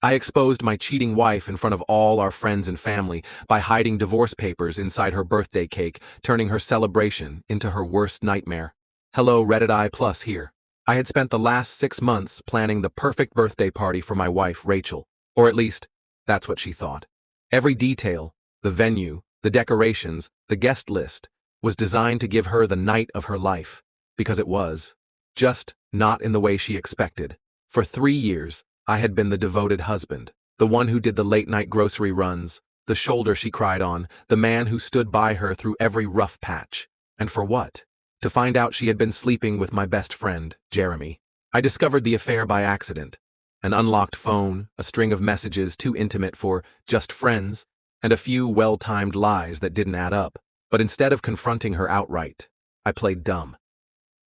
I exposed my cheating wife in front of all our friends and family by hiding divorce papers inside her birthday cake, turning her celebration into her worst nightmare. Hello, Reddit I Plus here. I had spent the last 6 months planning the perfect birthday party for my wife, Rachel. Or at least, that's what she thought. Every detail, the venue, the decorations, the guest list, was designed to give her the night of her life. Because it was. Just not in the way she expected. For 3 years, I had been the devoted husband, the one who did the late-night grocery runs, the shoulder she cried on, the man who stood by her through every rough patch. And for what? To find out she had been sleeping with my best friend, Jeremy. I discovered the affair by accident. An unlocked phone, a string of messages too intimate for just friends, and a few well-timed lies that didn't add up. But instead of confronting her outright, I played dumb.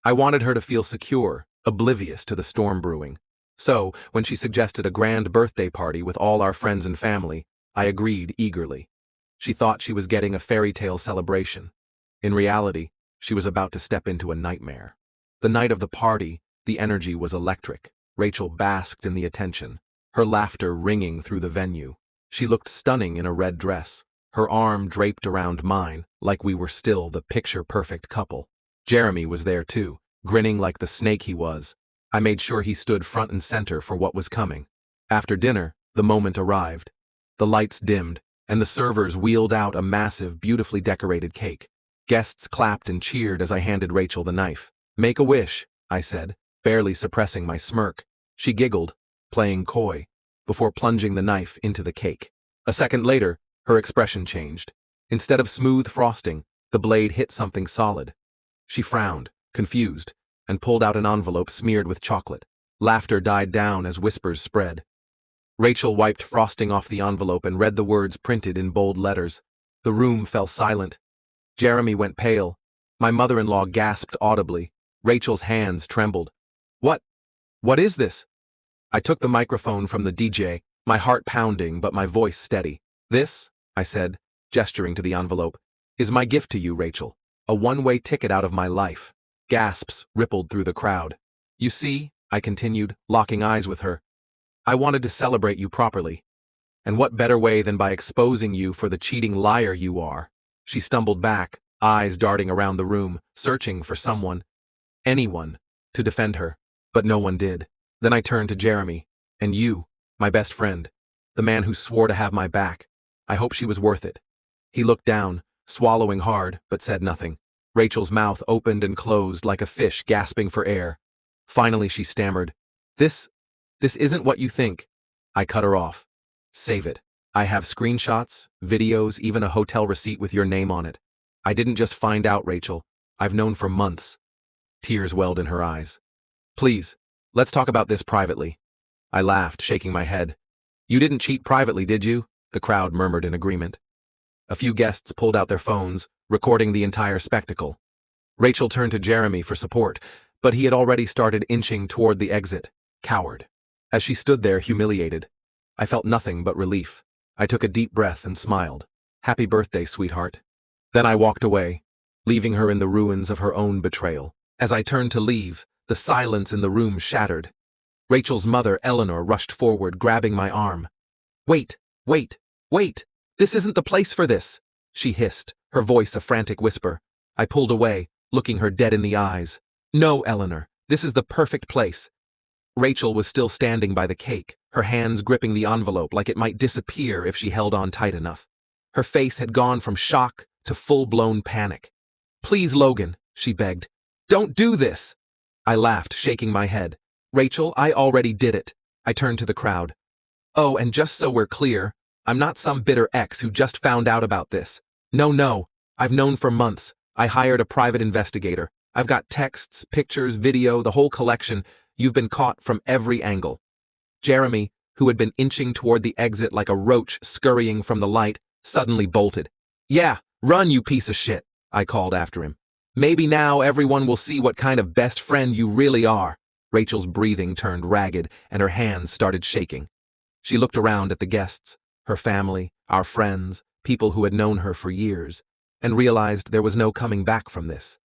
I wanted her to feel secure, oblivious to the storm brewing. So, when she suggested a grand birthday party with all our friends and family, I agreed eagerly. She thought she was getting a fairy tale celebration. In reality, she was about to step into a nightmare. The night of the party, the energy was electric. Rachel basked in the attention, her laughter ringing through the venue. She looked stunning in a red dress, her arm draped around mine, like we were still the picture-perfect couple. Jeremy was there too, grinning like the snake he was. I made sure he stood front and center for what was coming. After dinner, the moment arrived. The lights dimmed, and the servers wheeled out a massive, beautifully decorated cake. Guests clapped and cheered as I handed Rachel the knife. "Make a wish," I said, barely suppressing my smirk. She giggled, playing coy, before plunging the knife into the cake. A second later, her expression changed. Instead of smooth frosting, the blade hit something solid. She frowned, confused, and pulled out an envelope smeared with chocolate. Laughter died down as whispers spread. Rachel wiped frosting off the envelope and read the words printed in bold letters. The room fell silent. Jeremy went pale. My mother-in-law gasped audibly. Rachel's hands trembled. What is this?" I took the microphone from the DJ, my heart pounding but my voice steady. "This," I said, gesturing to the envelope, "is my gift to you, Rachel. A one-way ticket out of my life." Gasps rippled through the crowd. "You see," I continued, locking eyes with her, "I wanted to celebrate you properly. And what better way than by exposing you for the cheating liar you are?" She stumbled back, eyes darting around the room, searching for someone, anyone, to defend her. But no one did. Then I turned to Jeremy. "And you, my best friend, the man who swore to have my back. I hope she was worth it." He looked down, swallowing hard, but said nothing. Rachel's mouth opened and closed like a fish gasping for air. Finally she stammered, This isn't what you think." I cut her off. "Save it. I have screenshots, videos, even a hotel receipt with your name on it. I didn't just find out, Rachel. I've known for months." Tears welled in her eyes. "Please, let's talk about this privately." I laughed, shaking my head. "You didn't cheat privately, did you?" The crowd murmured in agreement. A few guests pulled out their phones, recording the entire spectacle. Rachel turned to Jeremy for support, but he had already started inching toward the exit. Coward. As she stood there, humiliated, I felt nothing but relief. I took a deep breath and smiled. "Happy birthday, sweetheart." Then I walked away, leaving her in the ruins of her own betrayal. As I turned to leave, the silence in the room shattered. Rachel's mother, Eleanor, rushed forward, grabbing my arm. Wait! This isn't the place for this," she hissed, her voice a frantic whisper. I pulled away, looking her dead in the eyes. "No, Eleanor, this is the perfect place." Rachel was still standing by the cake, her hands gripping the envelope like it might disappear if she held on tight enough. Her face had gone from shock to full-blown panic. "Please, Logan," she begged. "Don't do this." I laughed, shaking my head. "Rachel, I already did it." I turned to the crowd. "Oh, and just so we're clear, I'm not some bitter ex who just found out about this. No, I've known for months. I hired a private investigator. I've got texts, pictures, video, the whole collection. You've been caught from every angle." Jeremy, who had been inching toward the exit like a roach scurrying from the light, suddenly bolted. "Yeah, run, you piece of shit," I called after him. "Maybe now everyone will see what kind of best friend you really are." Rachel's breathing turned ragged, and her hands started shaking. She looked around at the guests, her family, our friends, people who had known her for years, and realized there was no coming back from this.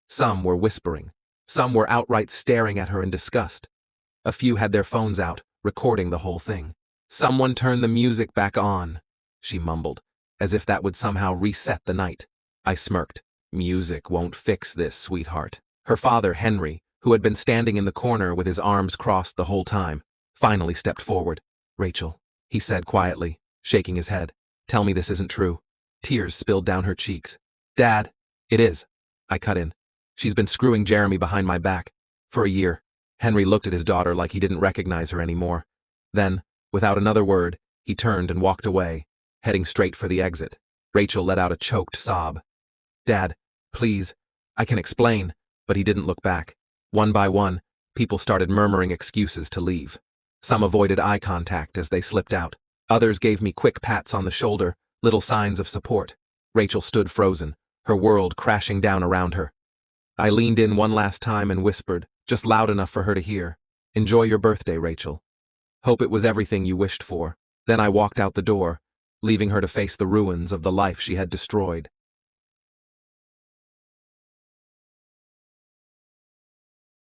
Some were whispering. Some were outright staring at her in disgust. A few had their phones out, recording the whole thing. Someone turn the music back on, she mumbled, as if that would somehow reset the night. I smirked. Music won't fix this, sweetheart. Her father, Henry, who had been standing in the corner with his arms crossed the whole time, finally stepped forward. Rachel, he said quietly, shaking his head. Tell me this isn't true. Tears spilled down her cheeks. Dad, it is. I cut in. She's been screwing Jeremy behind my back. For a year. Henry looked at his daughter like he didn't recognize her anymore. Then, without another word, he turned and walked away, heading straight for the exit. Rachel let out a choked sob. Dad, please, I can explain, but he didn't look back. One by one, people started murmuring excuses to leave. Some avoided eye contact as they slipped out. Others gave me quick pats on the shoulder, little signs of support. Rachel stood frozen, her world crashing down around her. I leaned in one last time and whispered, just loud enough for her to hear, "Enjoy your birthday, Rachel. Hope it was everything you wished for." Then I walked out the door, leaving her to face the ruins of the life she had destroyed.